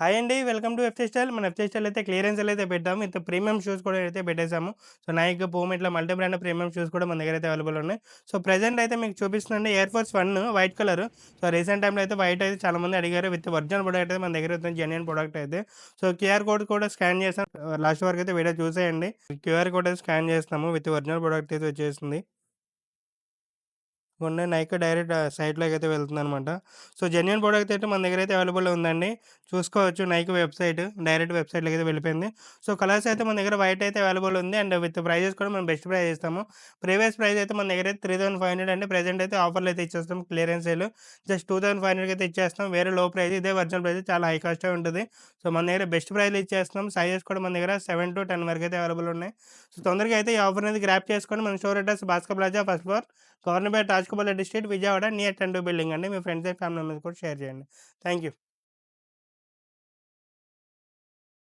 Hi అండి. Welcome to FC style. మన FC style అయితే క్లియరెన్స్‌లో అయితే పెట్టాము. విత్ ప్రీమియం షూస్ కూడా అయితే పెట్టేసాము. సో, నైక్, పూమా ఇట్లా మల్టీ బ్రాండ్ ప్రీమియం షూస్ కూడా మన దగ్గర అయితే అవైలబుల్ ఉన్నాయి. సో, ప్రెజెంట్ అయితే మీకు చూపిస్తుందండి Air Force 1 white colour. So, recent టైమ్‌లో అయితే వైట్ అయితే చాలామంది అడిగారు. విత్ ఒరిజినల్ ప్రొడక్ట్ అయితే మన దగ్గర అయితే జెన్యూన్ ప్రొడక్ట్ అయితే. సో, క్యూఆర్ కోడ్ కూడా స్కాన్ చేసాం. లాస్ట్ వరకు అయితే వీడియో చూసేయండి. క్యూఆర్ కోడ్ అయితే స్కాన్ చేస్తున్నాము. విత్ ఒరిజినల్ ప్రొడక్ట్ అయితే వచ్చేసింది. మొన్న నైక్ డైరెక్ట్ సైట్‌లోకైతే వెళ్తుందనమాట. సో, జెన్యూన్ ప్రొడక్ట్ అయితే మన దగ్గరైతే అవైలబుల్‌లో ఉందండి. చూసుకోవచ్చు నైక్ వెబ్‌సైట్. డైరెక్ట్ వెబ్‌సైట్‌లోకైతే వెళ్ళిపోయింది. సో, కలర్స్ అయితే మన దగ్గర వైట్ అయితే అవైలబుల్ ఉంది. అండ్ విత్ ప్రైజెస్ కూడా మనం బెస్ట్ ప్రైస్ ఇస్తాము. ప్రీవియస్ ప్రైస్ అయితే మన దగ్గరైతే 3500 అండి. ప్రెజెంట్ అయితే ఆఫర్‌లో అయితే ఇచ్చేస్తాం. Clearance sale. జస్ట్ 2500కి అయితే ఇచ్చేస్తాం. వేరే లో ప్రైస్. ఇదే ఒరిజినల్ ప్రైస్ చాలా హై కాస్టే ఉంటది. సో, మన దగ్గర బెస్ట్ ప్రైస్‌లో ఇచ్చేస్తున్నాం. సైజెస్ కూడా మన దగ్గర 7-10 వరకు అయితే అవైలబుల్ ఉన్నాయి. సో, తొందరగా అయితే ఈ ఆఫర్ అనేది గ్రాబ్ చేసుకోండి. మన store address Bhaskar plaza first floor government Rajagopal Reddy street Vijayawada near 10 building అండి. మీ ఫ్రెండ్స్ అండ్ ఫ్యామిలీ మెంబర్స్ కూడా షేర్ చేయండి. Thank you.